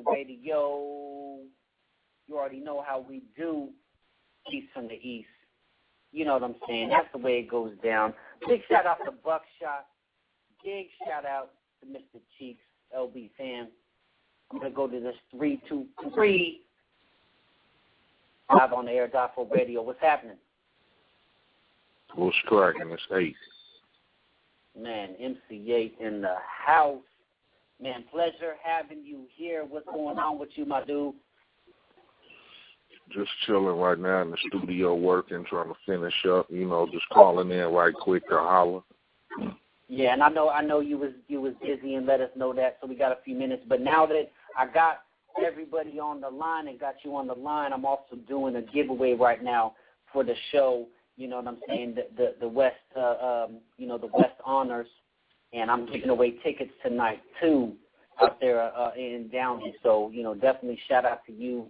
Die4 Radio. You already know how we do. East from the East. You know what I'm saying? That's the way it goes down. Big shout out to Buckshot. Big shout out to Mr. Cheeks, LB fam. I'm going to go to this 3, 2, 3. Live on the air, Die4 Radio. What's happening? What's cracking? It's Eiht. Man, MC Eiht in the house. Man, pleasure having you here. What's going on with you, my dude? Just chilling right now in the studio working, trying to finish up, just calling in right quick to holler. Yeah, and I know you was busy and let us know that, so we got a few minutes. But now that I got everybody on the line and got you on the line, I'm also doing a giveaway right now for the show. You know what I'm saying? The West, the West Honors, and I'm giving away tickets tonight too out there in Downey. So definitely shout out to you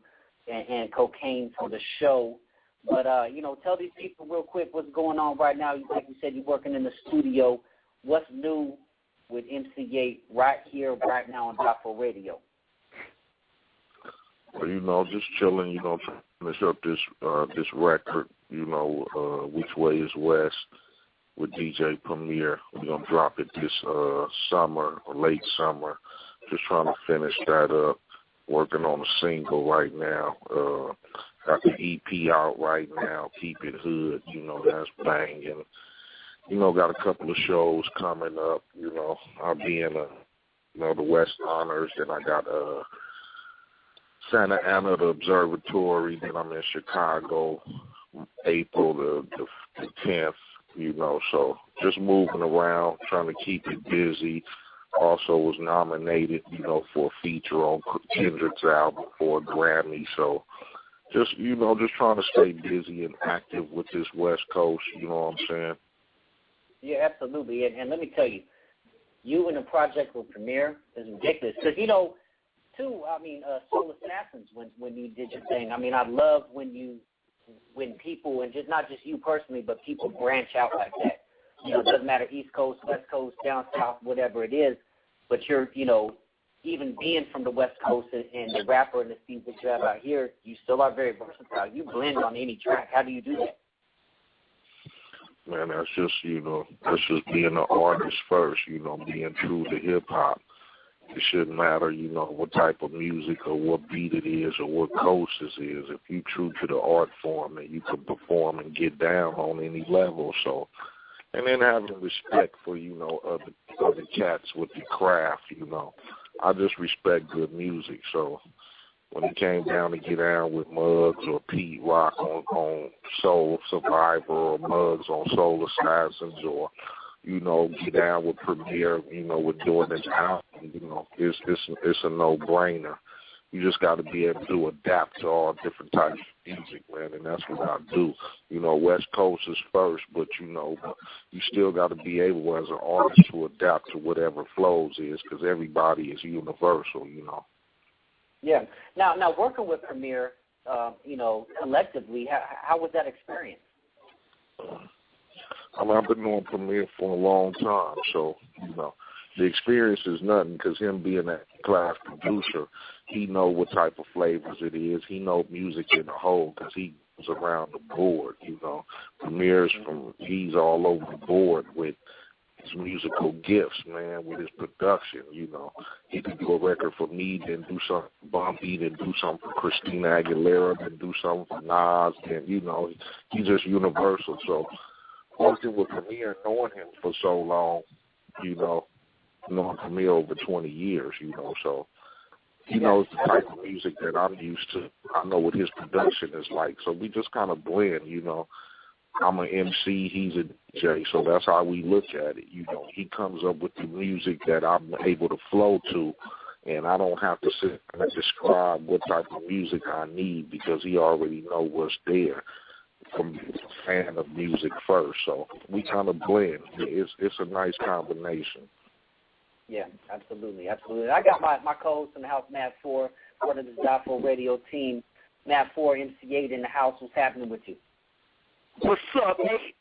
and Cocaine for the show. But tell these people real quick what's going on right now. Like you said, you're working in the studio. What's new with MC Eiht right here, right now on Die4 Radio? Well, just chilling, trying to finish up this record, Which Way is West with DJ Premier. We're going to drop it this summer or late summer. Just trying to finish that up. Working on a single right now. Got the EP out right now, Keep It Hood, that's banging. Got a couple of shows coming up, I'll be in the West Honors, then I got Santa Ana, the Observatory, then I'm in Chicago, April the 10th, so just moving around, trying to keep it busy. Also was nominated, for a feature on Kendrick's album for a Grammy, so just trying to stay busy and active with this West Coast, you know what I'm saying? Yeah, absolutely. And let me tell you, you in a project with Premier is ridiculous. Because, Soul Assassins, when you did your thing, I love when people, and not just you personally, but people branch out like that. It doesn't matter East Coast, West Coast, down South, whatever it is. But you're, even being from the West Coast and the rapper and the scenes that you have out here, you still are very versatile. You blend on any track. How do you do that? Man, that's just being an artist first, being true to hip-hop. It shouldn't matter, what type of music or what beat it is or what coast it is. If you're true to the art form, and you can perform and get down on any level. So, and then having respect for, other cats with the craft, I just respect good music. So when it came down to get down with Muggs or Pete Rock on Soul Survivor or Muggs on Soul Assassins or, get down with Premier, with doing this album, it's a no-brainer. You just got to be able to adapt to all different types of music, man, and that's what I do. West Coast is first, but, you still got to be able as an artist to adapt to whatever flows is because everybody is universal, Yeah. Now working with Premier, collectively, how was that experience? I've been knowing Premier for a long time, so, the experience is nothing because him being a class producer, he know what type of flavors it is. He know music in the whole because he goes around the board, Premier's he's all over the board with his musical gifts, man, with his production, He could do a record for me, then do something for Bumpy, then do something for Christina Aguilera, then do something for Nas, and, he's just universal. So working with Premier, knowing him for so long, knowing Premier over 20 years, so he knows the type of music that I'm used to. I know what his production is like. So we just kind of blend, I'm an MC, he's a DJ, so that's how we look at it. He comes up with the music that I'm able to flow to, and I don't have to sit and describe what type of music I need because he already know what's there from being a fan of music first. So we kind of blend. It's a nice combination. Yeah, absolutely. I got my co-host in the house, Phour, part of the Die4 Radio team. Phour, MC Eiht in the house. What's happening with you? What's up, mate?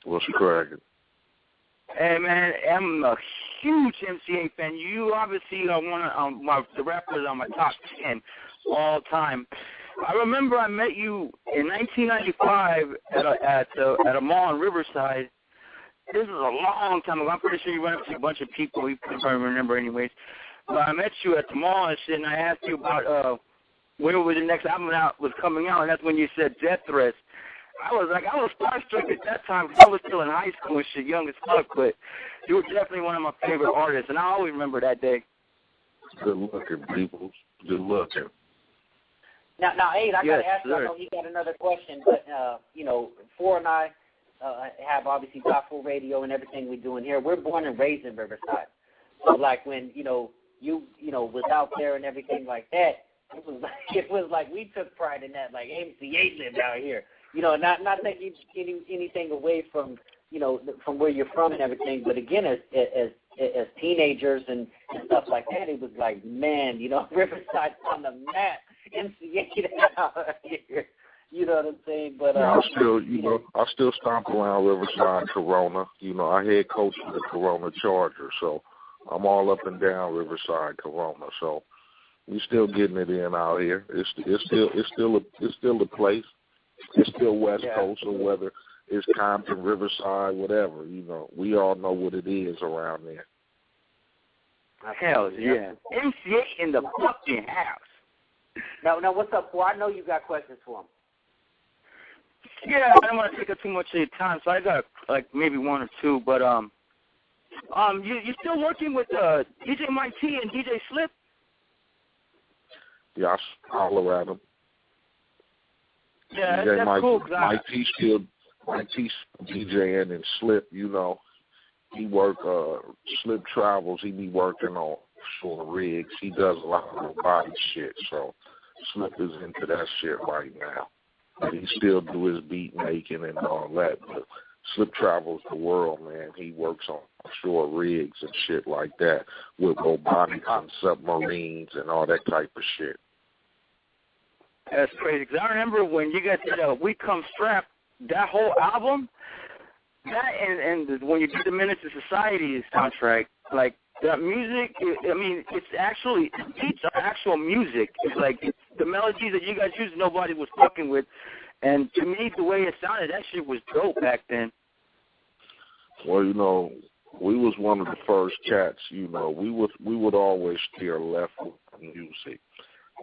What's cracking? Hey, man, I'm a huge MCA fan. You obviously are one of the rappers on my top 10 all time. I remember I met you in 1995 at a mall in Riverside. This is a long time ago. I'm pretty sure you ran up to a bunch of people. You probably remember anyways. But I met you at the mall and shit, and I asked you about when the next album was coming out, and that's when you said Death Threats. I was starstruck at that time because I was still in high school and shit, young as fuck, but you were definitely one of my favorite artists, and I always remember that day. Good looking, people. Good looking. Now, Eiht, I got to ask you, I know he got another question, but, Phour and I have obviously Die4 Radio and everything we're doing here. We're born and raised in Riverside. So, like, when, you was out there and everything like that, it was like we took pride in that, like, MC8 lived out here. Not taking anything away from, from where you're from and everything, but again, as teenagers and stuff like that, it was like, man, Riverside's on the map, MC8 out here. You know what I'm saying? But I still stomp around Riverside, Corona. I head coach for the Corona Chargers, so I'm all up and down Riverside, Corona. So we still getting it in out here. It's still a place. It's still West Coast, or whether it's Compton, Riverside, whatever. We all know what it is around there. Hell yeah. MC8 in the fucking house. Now, what's up, Phour? I know you got questions for him. Yeah, I don't want to take up too much of your time, so I got like maybe one or two. But you still working with DJ Mike T and DJ Slip? Yeah, I holler at him. Yeah, DJ that's cool. Mike T still DJing and Slip. He work Slip travels. He be working on short rigs. He does a lot of robotic shit. So Slip is into that shit right now. But he still do his beat making and all that. But Slip travels the world, man. He works on offshore rigs and shit like that with robotics and submarines and all that type of shit. That's crazy, because I remember when you guys did We Come Strapped, that whole album, that and when you did the Menace to Society soundtrack, like, that music, it's actually, beats are actual music. It's like, the melodies that you guys used, nobody was fucking with. And to me, the way it sounded, that shit was dope back then. Well, we was one of the first cats, we would always steer left with music.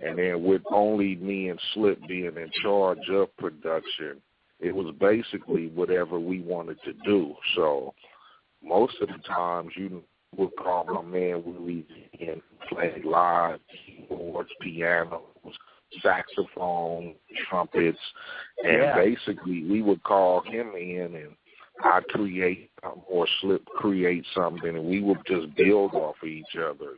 And then with only me and Slip being in charge of production, it was basically whatever we wanted to do. So most of the times you would call my man Willie and play live keyboards, pianos, saxophone, trumpets, and basically we would call him in and I'd create or Slip create something, and we would just build off of each other,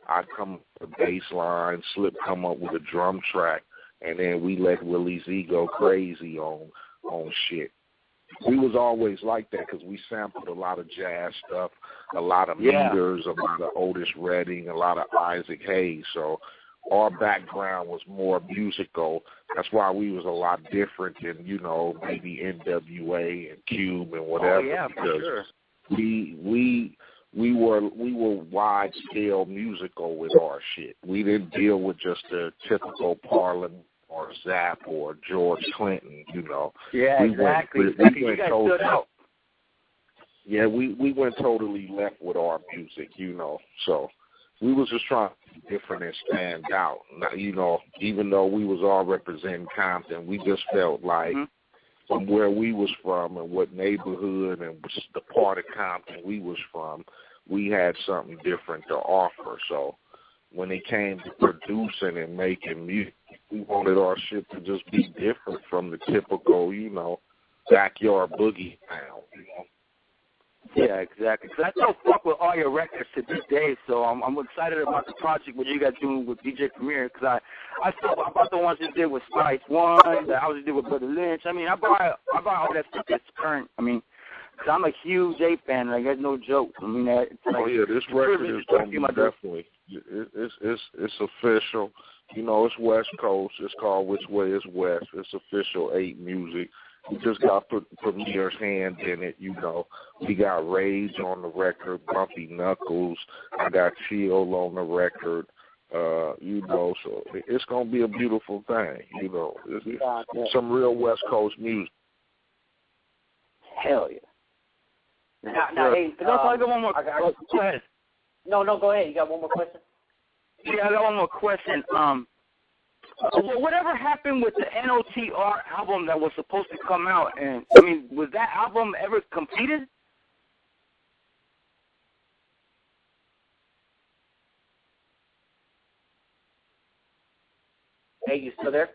I'd come up with a bass line, Slip come up with a drum track, and then we let Willie Z go crazy on shit. We was always like that because we sampled a lot of jazz stuff, a lot of Meters, a lot of Otis Redding, a lot of Isaac Hayes. So our background was more musical. That's why we was a lot different than, maybe NWA and Cube and whatever. Oh, yeah, for sure. We were wide scale musical with our shit. We didn't deal with just the typical Parliament or Zapp or George Clinton, Yeah, exactly. We went totally, yeah, we went totally left with our music, So we was just trying to be different and stand out. Even though we was all representing Compton, we just felt like from where we was from and what neighborhood and just the part of Compton we was from, we had something different to offer. So when it came to producing and making music, we wanted our shit to just be different from the typical, backyard boogie sound, Yeah, exactly. Because I still fuck with all your records to this day, so I'm excited about the project what you guys doing with DJ Premier. Because I still about the ones you did with Spice One, that I was did with Brother Lynch. I buy all that stuff that's current. Because I'm a huge A fan. Like, that's no joke. It's like, this record is going to be definitely. It's official. It's West Coast. It's called Which Way Is West. It's official 8 music. We just got Premier's hand in it, you know. We got Rage on the record, Bumpy Knuckles. I got Chill on the record. You know, so it's gonna be a beautiful thing, you know. It's some real West Coast music. Hell yeah. Now, hey, I got one more. Go ahead. No, go ahead. You got one more question? Yeah, I got one more question. Whatever happened with the NOTR album that was supposed to come out? And I mean, was that album ever completed? Hey, you still there?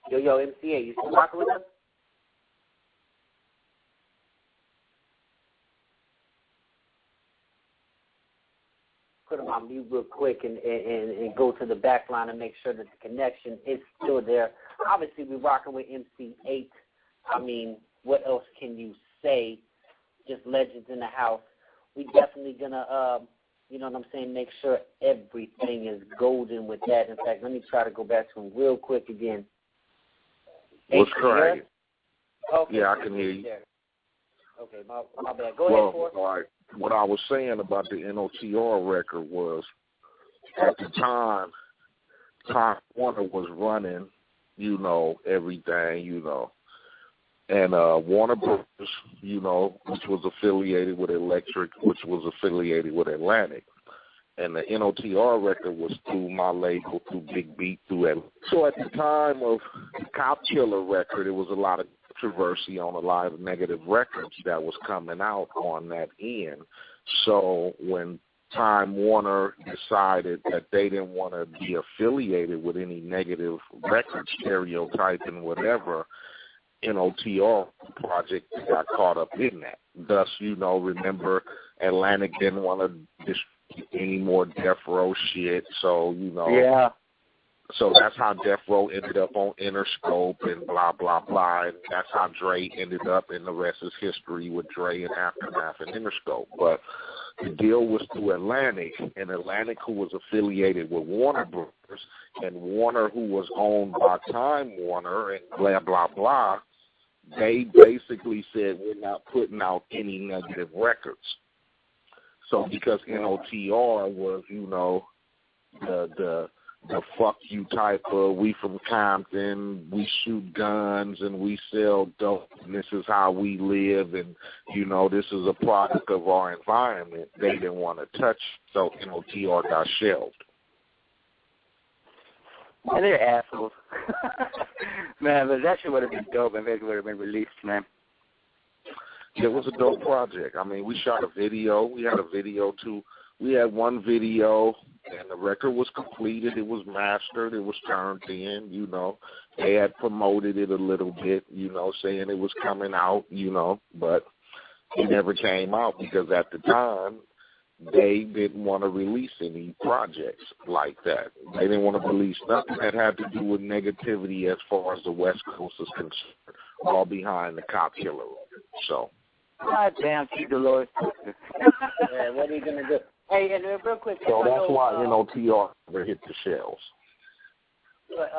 Yo, MCA, you still rocking with us? Put him on mute real quick and go to the back line and make sure that the connection is still there. Obviously, we're rocking with MC Eiht. I mean, what else can you say? Just legends in the house. We definitely gonna, you know what I'm saying, make sure everything is golden with that. In fact, let me try to go back to him real quick again. What's correct? Okay, yeah, I can hear you. Okay, my bad. Go ahead, Phour. All right. What I was saying about the NOTR record was, at the time Warner was running, you know, everything, you know. And Warner Brothers, you know, which was affiliated with Electric, which was affiliated with Atlantic. And the NOTR record was through my label, through Big Beat, through Atlantic. So at the time of the Cop Killer record, there was a lot of controversy on a lot of negative records that was coming out on that end. So when Time Warner decided that they didn't want to be affiliated with any negative record stereotyping, whatever, NOTR project got caught up in that. Thus, you know, remember Atlantic didn't want to distribute any more Death Row shit, so, you know. Yeah. So that's how Death Row ended up on Interscope and blah, blah, blah. And that's how Dre ended up, and the rest is history with Dre and Aftermath and Interscope. But the deal was through Atlantic, and Atlantic, who was affiliated with Warner Brothers, and Warner, who was owned by Time Warner and blah, blah, blah, they basically said, we're not putting out any negative records. So because NOTR was, you know, the fuck you type of, we from Compton, we shoot guns and we sell dope, and this is how we live, and, you know, this is a product of our environment, they didn't want to touch, so NOTR got shelved. Man, they're assholes. Man, but that shit would have been dope if it would have been released, man. It was a dope project. I mean, we shot a video. We had a video, too. We had one video, and the record was completed. It was mastered. It was turned in, you know. They had promoted it a little bit, you know, saying it was coming out, you know, but it never came out because at the time, they didn't want to release any projects like that. They didn't want to release nothing that had to do with negativity as far as the West Coast is concerned, all behind the Cop Killer record. So. God damn, keep the Lord. Yeah, what are you going to do? Hey, and real quick. So that's why NOTR never hit the shelves. But,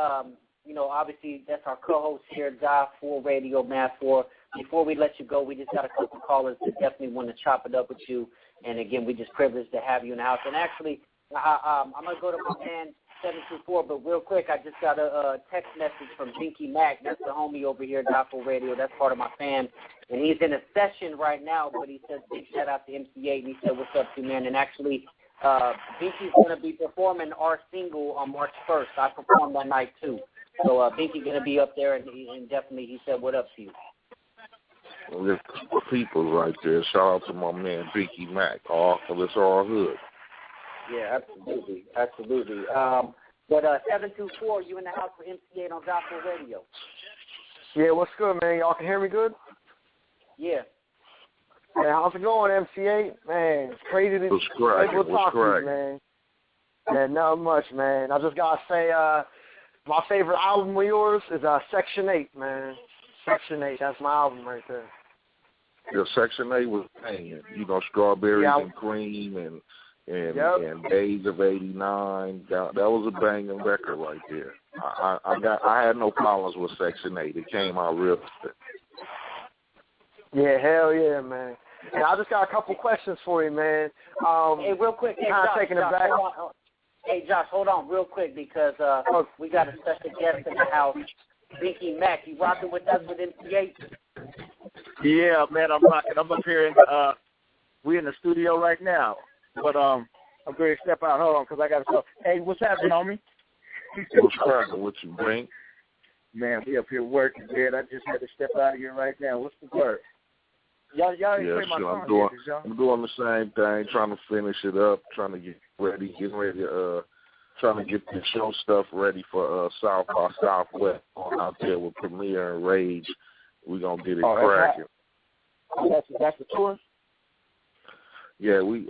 you know, obviously that's our co-host here, Die4 Radio, Phour. Before we let you go, we just got a couple callers that definitely want to chop it up with you. And, again, we're just privileged to have you in the house. And, actually, I'm going to go to my man, 724, but real quick, I just got a text message from Binky Mac. That's the homie over here at Die4 Radio. That's part of my fam. And he's in a session right now, but he says big shout out to MC8, and he said, what's up to you, man? And actually, Binky's going to be performing our single on March 1st. I performed that night, too. So Binky's going to be up there, and definitely he said, what up to you? There's people right there. Shout out to my man, Binky Mac. It's our hood. Yeah, absolutely. Absolutely. But 724, you in the house for MC8 on Die4 Radio. Yeah, what's good, man? Y'all can hear me good? Yeah. Man, how's it going, MC8? Man, it's crazy to talk to you, man. Yeah, not much, man. I just got to say, my favorite album of yours is Section 8, man. Section 8, that's my album right there. Yeah, Section 8 was banging. You know, Strawberries and Cream and and Days of '89. That was a banging record right there. I had no problems with Section 8. It came out real good. Yeah, hell yeah, man. And I just got a couple questions for you, man. Hey, real quick, Hey, Josh, hold on real quick because we got a special guest in the house. Binky Mac, you rocking with us with MC8? Yeah, man, I'm rocking. I'm up here in we in the studio right now. But I'm going to step out. Hold on, because I got to go. Hey, what's happening, homie? What's cracking? What you bring? Man, we up here working, man. I just had to step out of here right now. What's the word? Y'all ain't play my song yet, I'm doing the same thing, trying to finish it up, trying to get ready, trying to get the show stuff ready for South by Southwest on out there with Premier and Rage. We're going to get it cracking. That's the tour? Yeah, we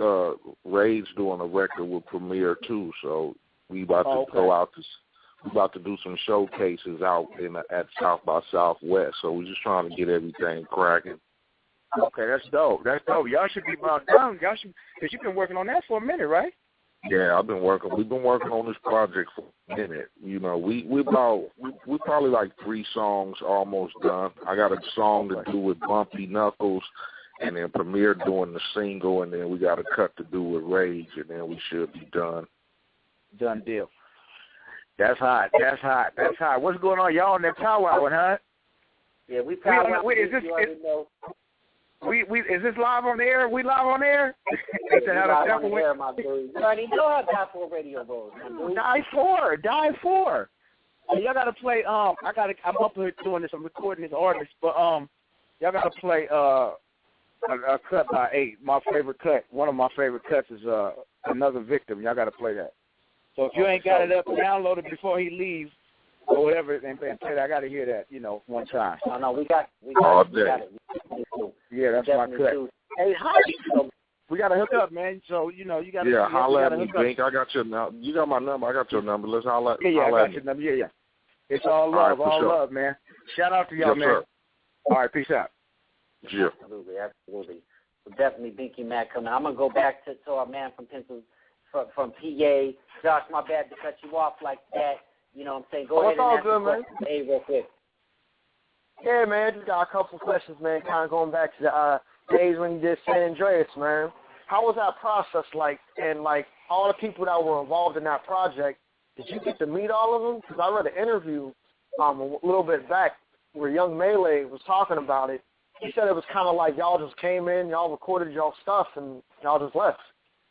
Rage doing a record with Premier too, so we about to go out to we about to do some showcases out at South by Southwest. So we're just trying to get everything cracking. Okay, that's dope. That's dope. Y'all should be about done. Y'all should, because you've been working on that for a minute, right? Yeah, we've been working on this project for a minute. You know, we probably like 3 songs almost done. I got a song to do with Bumpy Knuckles, and then Premier doing the single, and then we got a cut to do with Rage, and then we should be done. Done deal. That's hot. That's hot. That's hot. What's going on? Y'all on that powwow, huh? Yeah, we powwow. Is this live on the air? We live on the air? Yeah, live on the air, my dude. You already know how Die4 radio goes, my dude. Die4. Hey, y'all gotta play. I'm up here doing this. I'm recording this artist, but y'all gotta play a cut by Eiht. My favorite cut. One of my favorite cuts is Another Victim. Y'all gotta play that. So if you ain't got it up, download it before he leaves or whatever, and play that. I gotta hear that, one time. No, we got it. Yeah, that's my cut. Hey, hi. We got to hook up, man. So, you got to... Yeah, holla at me, Bink. I got your number. You got my number. I got your number. Let's holla at me. Yeah, I got your number. Yeah. It's all love, love, man. Shout out to y'all, man. Sir. All right, peace out. Yeah. Absolutely. So definitely Binky Mac coming. I'm going to go back to our man from PA. Josh, my bad to cut you off like that. You know what I'm saying? Go ahead and ask good, man. Hey, real quick. Yeah, man, just got a couple questions, man, kind of going back to the days when you did San Andreas, man. How was that process like? And, all the people that were involved in that project, did you get to meet all of them? Because I read an interview a little bit back where Young Melee was talking about it. He said it was kind of like y'all just came in, y'all recorded y'all stuff, and y'all just left.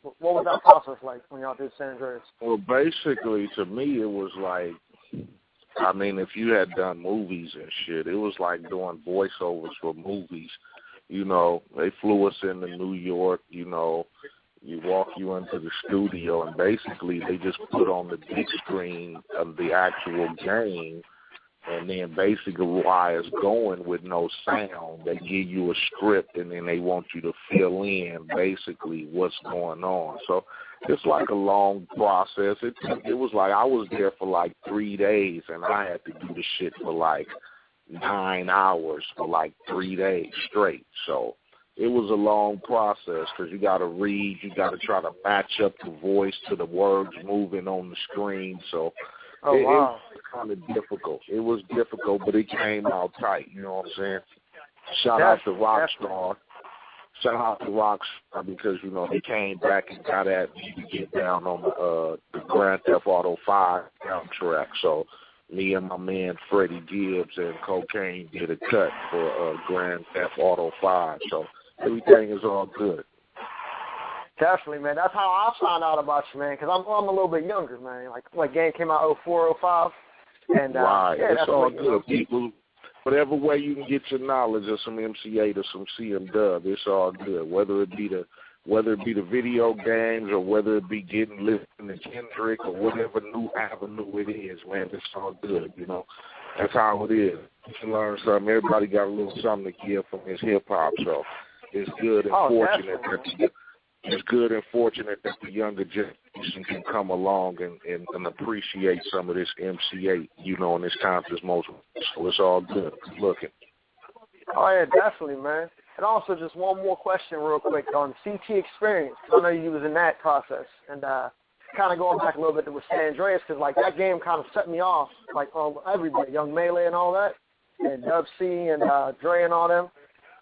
What was that process like when y'all did San Andreas? Well, basically, to me, it was like, if you had done movies and shit, it was like doing voiceovers for movies. They flew us into New York, you walk you into the studio, and basically they just put on the big screen of the actual game, and then basically while it's going with no sound, they give you a script, and then they want you to fill in basically what's going on. So it's like a long process. It was like I was there for like 3 days, and I had to do the shit for like 9 hours for like 3 days straight. So it was a long process because you got to read, you got to try to match up the voice to the words moving on the screen. So it was kind of difficult. It was difficult, but it came out tight. You know what I'm saying? Shout out to Rockstar. Shout out to Rockstar because, he came back and got at me to get down on the Grand Theft Auto 5 soundtrack. So me and my man Freddie Gibbs and Cocaine did a cut for Grand Theft Auto 5. So everything is all good. Definitely, man. That's how I found out about you, man, because I'm a little bit younger, man. Like game came out 04, 05. And, right. Yeah, it's all good. People, whatever way you can get your knowledge of some MC8 or some CMW, it's all good. Whether it be the video games or whether it be listening to Kendrick or whatever new avenue it is, man, it's all good, That's how it is. You can learn something. Everybody got a little something to give from his hip-hop, so it's good and fortunate that the younger generation can come along and appreciate some of this MC8, in this conscious motion. So it's all good. Looking. Oh, yeah, definitely, man. And also, just one more question real quick on CT Experience, because I know you was in that process. And kind of going back a little bit with San Andreas, because, like, that game kind of set me off, like, on everybody, Young Melee and all that, and Dub C and Dre and all them.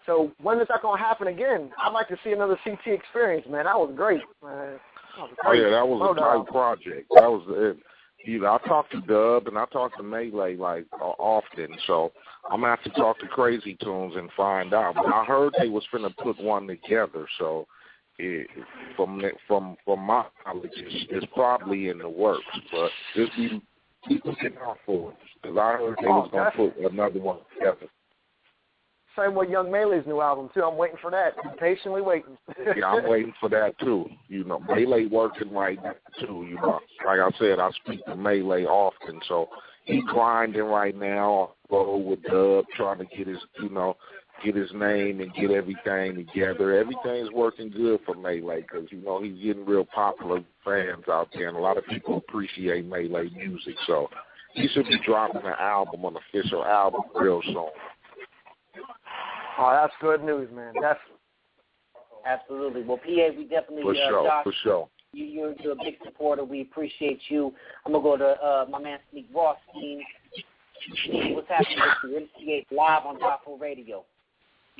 So when is that going to happen again? I'd like to see another CT Experience, man. That was great, man. Oh, yeah, that was a tight project. That was it. I talk to Dub and I talk to Melee like often, so I'm gonna have to talk to Crazy Tunes and find out. But I heard they was finna put one together, so from my knowledge, it's probably in the works. But just be looking out for it, because I heard they was gonna put another one together. Same with Young Melee's new album too. I'm waiting for that. I'm patiently waiting. Yeah, I'm waiting for that too. You know, Melee working right now too. You know, like I said, I speak to Melee often, so he grinding right now. With Dub, trying to get his, get his name and get everything together. Everything's working good for Melee because he's getting real popular fans out there, and a lot of people appreciate Melee music. So he should be dropping an official album real soon. Oh, that's good news, man. Absolutely. Well, PA, we definitely for sure. You're a big supporter. We appreciate you. I'm gonna go to my man Sneak Rothstein. What's happening with you? MCA live on Die4 Radio.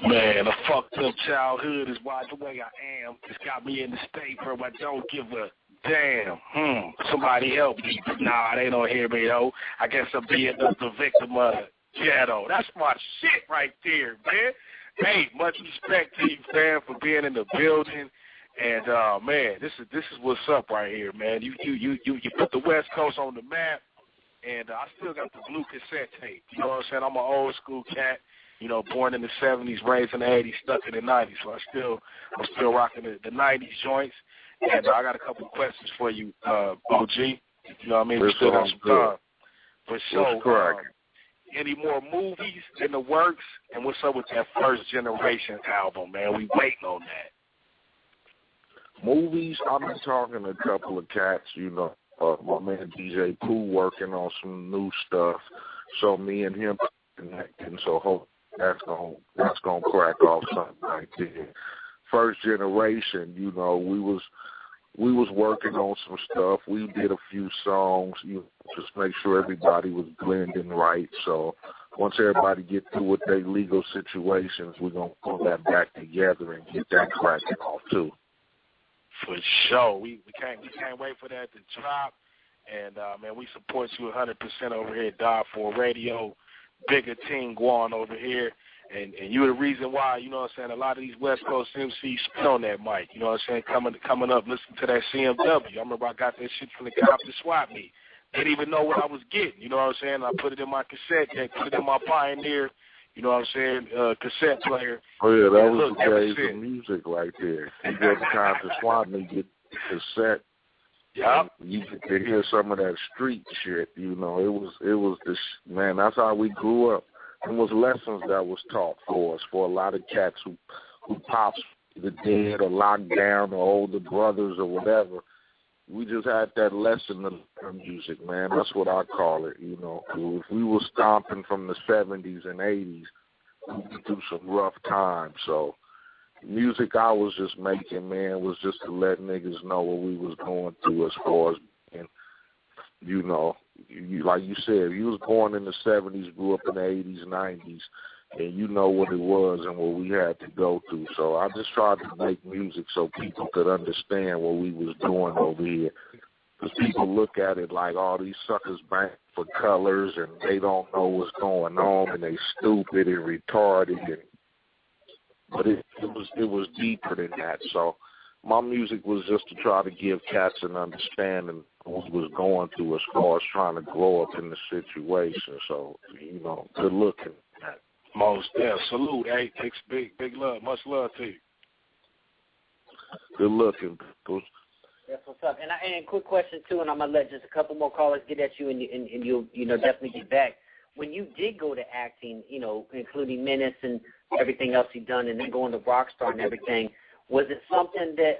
Man, a fucked up childhood is why the way I am. It's got me in the state where I don't give a damn. Somebody help me. Nah, they don't hear me though. I guess I'm being the victim of the ghetto. That's my shit right there, man. Hey, much respect to you, fam, for being in the building. And man, this is what's up right here, man. You put the West Coast on the map, and I still got the blue cassette tape. You know what I'm saying? I'm an old school cat. Born in the 70s, raised in the 80s, stuck in the 90s. So I'm still rocking the 90s joints. And I got a couple of questions for you, OG. You know what I mean? We still have some time. For sure. Any more movies in the works? And what's up with that First Generation album, man? We waiting on that. Movies, I've been talking to a couple of cats, my man DJ Phour working on some new stuff. So me and him connecting, so hope that's gonna crack off something right there. First Generation, we was working on some stuff. We did a few songs, just make sure everybody was blending right. So once everybody get through with their legal situations, we're gonna pull that back together and get that cracking off too. For sure. We can't wait for that to drop. And, man, we support you 100% over here at Die4 Radio. Bigger team going over here. And you're the reason why, a lot of these West Coast MCs spit on that mic. Coming up, listen to that CMW. I remember I got that shit from the Compton swap meet. Didn't even know what I was getting. I put it in my cassette deck, put it in my Pioneer, cassette player. Oh, yeah, that was the days of music right there. You go to Compton swap meet, get the cassette. Yep. You get to hear some of that street shit, It was this, man, that's how we grew up. It was lessons that was taught for us, for a lot of cats who pops either dead or locked down or older brothers or whatever. We just had that lesson in music, man. That's what I call it, If we were stomping from the 70s and 80s, we went through some rough times. So music I was just making, man, was just to let niggas know what we was going through as far as, and like you said, you was born in the 70s, grew up in the 80s, 90s, and you know what it was and what we had to go through. So I just tried to make music so people could understand what we was doing over here. Because people look at it like, all these suckers bank for colors and they don't know what's going on and they stupid and retarded. But it was deeper than that. So my music was just to try to give cats an understanding of what was going through as far as trying to grow up in the situation. So, good looking. Most salute, Eiht. Big love, much love to you. Good looking. That's what's up. And quick question too, and I'm gonna let just a couple more callers get at you, and you'll definitely get back. When you did go to acting, including Menace and everything else you've done, and then going to Rockstar and everything, was it something that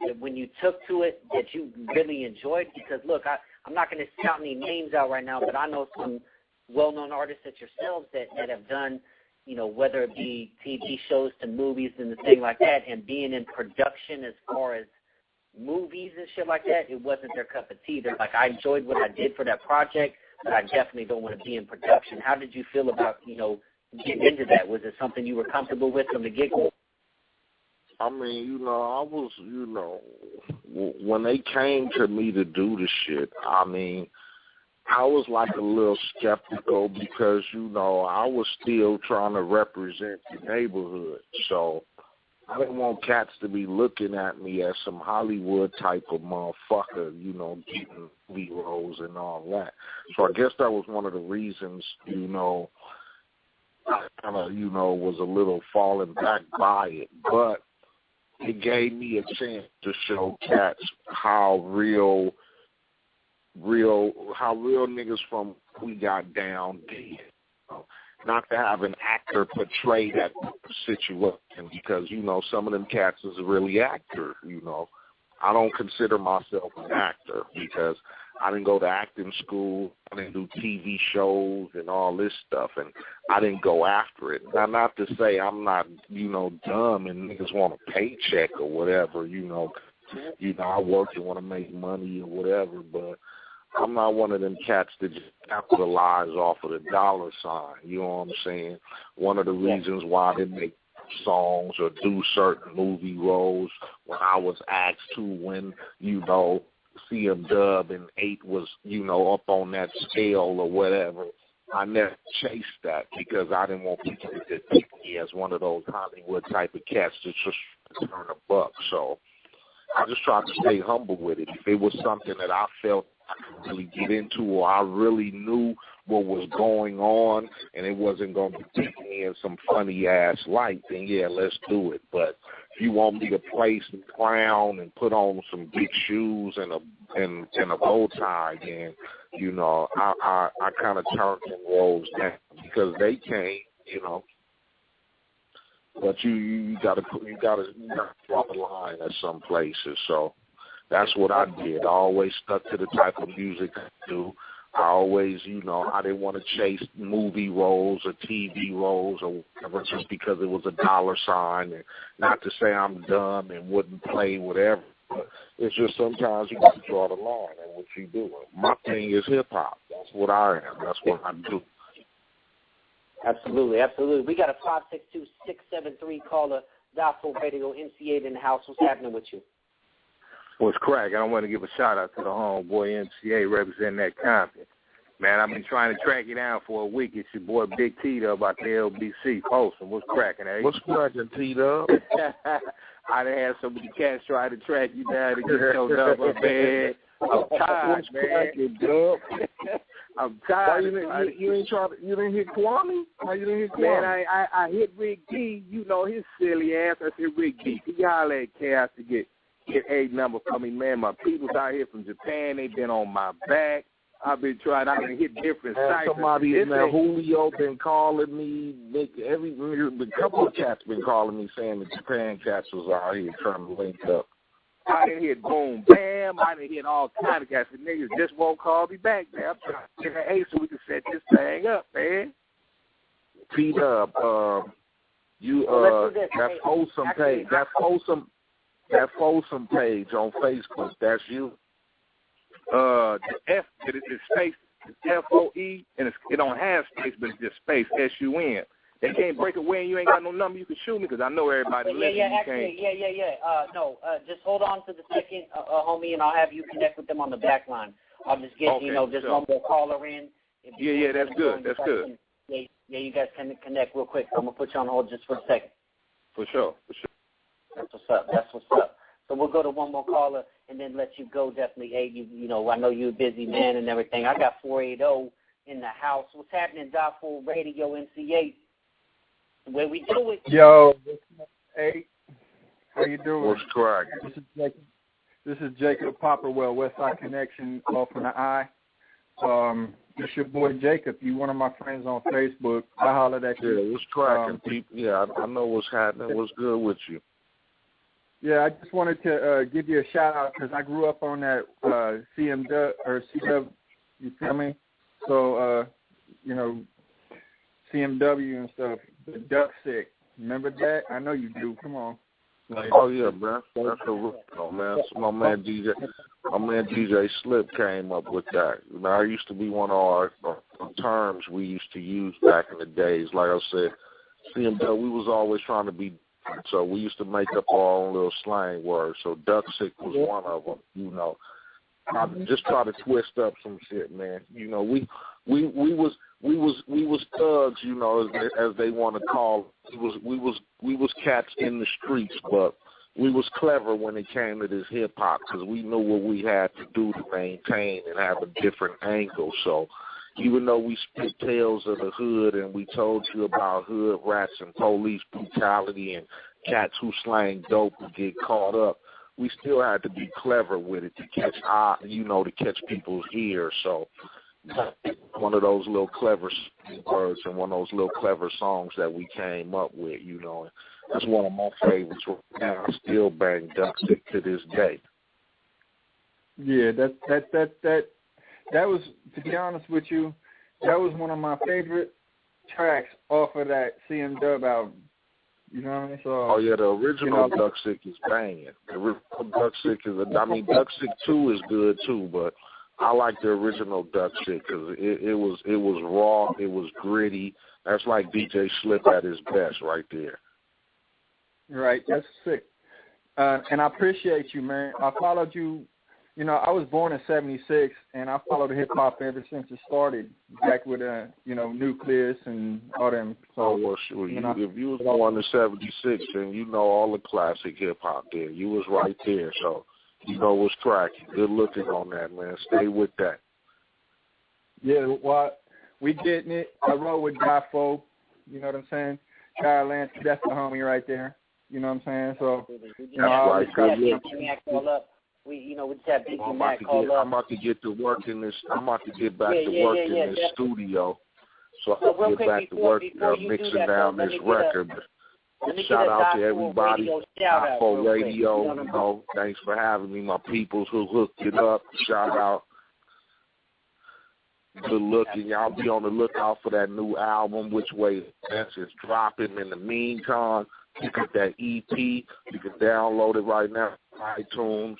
that when you took to it that you really enjoyed? Because look, I'm not going to shout any names out right now, but I know some well-known artists at yourselves that have done, whether it be TV shows to movies and the thing like that, and being in production as far as movies and shit like that, it wasn't their cup of tea. They're like, I enjoyed what I did for that project, but I definitely don't want to be in production. How did you feel about, getting into that? Was it something you were comfortable with from the get-go? I mean, I was, when they came to me to do the shit, I mean, I was like a little skeptical because, I was still trying to represent the neighborhood. So I didn't want cats to be looking at me as some Hollywood type of motherfucker, getting movie roles and all that. So I guess that was one of the reasons, I kind of, was a little fallen back by it. But it gave me a chance to show cats how real niggas from we got down did. Not to have an actor portray that situation because, some of them cats is really actor, I don't consider myself an actor because I didn't go to acting school. I didn't do TV shows and all this stuff, and I didn't go after it. Now, not to say I'm not, dumb and niggas want a paycheck or whatever, I work and want to make money or whatever, but I'm not one of them cats that just capitalize off of the dollar sign. You know what I'm saying? One of the reasons why I didn't make songs or do certain movie roles when I was asked to when, CMW and Eiht was, up on that scale or whatever. I never chased that because I didn't want people to think me as one of those Hollywood type of cats that just turn a buck. So I just tried to stay humble with it. If it was something that I felt I could really get into or I really knew what was going on and it wasn't going to take me in some funny-ass light, then, yeah, let's do it. But if you want me to play some clown and put on some big shoes and a bow tie, then, I kind of turned them roles down because they came, But you gotta draw the line at some places. So that's what I did. I always stuck to the type of music I do. I always, I didn't want to chase movie roles or TV roles or whatever just because it was a dollar sign. And not to say I'm dumb and wouldn't play whatever, but it's just sometimes you got to draw the line at what you do. My thing is hip-hop. That's what I am. That's what I do. Absolutely, absolutely. We got a 562-673 caller, Die4 Radio, MC8 in the house. What's happening with you? What's crack? I want to give a shout-out to the homeboy MC8 representing that Compton. Man, I've been trying to track you down for a week. It's your boy Big T-Dub about the LBC posting. What's cracking, eh? What's cracking, T-Dub? I done had so many cats try to track you down to get your number, man. I'm tired, man. I'm tired. You didn't hit Kwame? Why you didn't hit Kwame? Man, I hit Rick D. His silly ass. I said, Rick D, he holler at Cass to get a number for me, man. My people's out here from Japan. They've been on my back. I've been hit different sites. Julio been calling me. A couple of cats been calling me saying the Japan cats was out here trying to link up. I done hit Boom Bam. I done hit all kinds of cats. The niggas just won't call me back, man. I'm trying to get an A so we can set this thing up, man. T-Dub, that Folsom page, that Folsom page on Facebook, that's you? The F, it's space, it's F-O-E, and it don't have space, but it's just space, S-U-N. They can't break away and you ain't got no number you can shoot me because I know everybody listening. Just hold on to the second, homie, and I'll have you connect with them on the back line. I'll just get, just one more caller in. Yeah, that's good. That's good. Yeah, you guys can connect real quick. I'm going to put you on hold just for a second. For sure. That's what's up. So we'll go to one more caller and then let you go, definitely. Hey, I know you're a busy man and everything. I got 480 in the house. What's happening, Die4 Radio, MC8? The way we do it. Yo, hey, how you doing? What's correct? This is Jacob Popperwell, Westside Connection, off from the Eye. It's your boy Jacob. You one of my friends on Facebook. I hollered at you. Yeah, what's cracking, people? Yeah, I know what's happening. What's good with you? Yeah, I just wanted to give you a shout out because I grew up on that CMW or CW. You feel me? So CMW and stuff. the Duck Sick. Remember that? I know you do. Come on. Like, oh yeah, man. That's a real man. So my man DJ Slip came up with that. You know, that used to be one of our terms we used to use back in the days. Like I said, CMW, we was always trying to be different, so we used to make up our own little slang words. So Duck Sick was one of them. You know, I just try to twist up some shit, man. You know, we was thugs, you know, as they want to call. We was cats in the streets, but we was clever when it came to this hip hop because we knew what we had to do to maintain and have a different angle. So even though we spit tales of the hood and we told you about hood rats and police brutality and cats who slang dope and get caught up, we still had to be clever with it to catch to catch people's ears. So one of those little clever words and one of those little clever songs that we came up with, you know. And that's one of my favorites right now. I still bang Duck Sick to this day. Yeah, that was, to be honest with you, that was one of my favorite tracks off of that CMW album. You know what I mean? So, oh yeah, the original Duck Sick is banging. The original Duck Sick Duck Sick 2 is good too, but I like the original Duck Sick because it was raw, it was gritty. That's like DJ Slip at his best right there. Right, that's sick. And I appreciate you, man. I followed you. You know, I was born in '76, and I followed hip hop ever since it started. Back with Nucleus and all them. So, well, sure. If you was born in '76, then you know all the classic hip hop there. You was right there, so you know what's cracking. Good looking on that, man. Stay with that. Yeah, well, we getting it. I roll with Die4. You know what I'm saying? Lansky, that's the homie right there. You know what I'm saying? So, you know, We just had Big Mac call up. I'm about to get to work in this. I'm about to get back to work in this studio, so I can get back to work mixing down this record. Shout out to everybody. Die4 Radio, you know, thanks for having me. My peoples who hooked it up. Shout out. Good looking. Y'all be on the lookout for that new album, Which Way It's dropping. In the meantime, pick up that EP. You can download it right now on iTunes,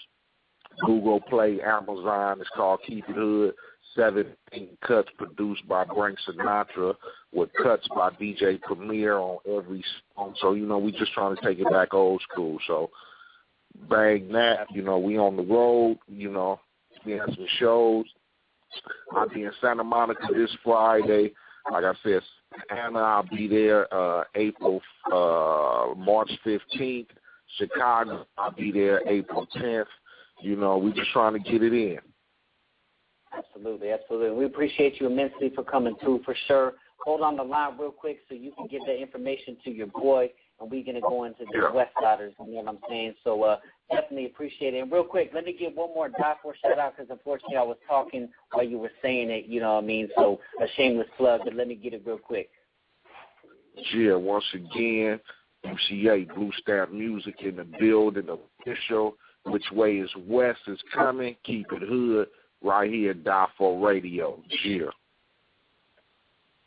Google Play, Amazon. It's called Keep It Hood. 17 cuts produced by Frank Sinatra with cuts by DJ Premier on every song. So, you know, we just trying to take it back old school. So, bang that. You know, we on the road. You know, we have some shows. I'll be in Santa Monica this Friday. Like I said, Anna, I'll be there March 15th. Chicago, I'll be there April 10th. You know, we just trying to get it in. Absolutely, absolutely. We appreciate you immensely for coming through, for sure. Hold on the line real quick so you can give that information to your boy, and we're going to go into the West Siders, you know what I'm saying? So definitely appreciate it. And real quick, let me give one more Die4 shout-out because, unfortunately, I was talking while you were saying it, you know what I mean? So a shameless plug, but let me get it real quick. Yeah, once again, MCA, Blue Stamp Music in the building, official. Which Way is West is coming. Keep it hood right here at Die4 Radio. Yeah.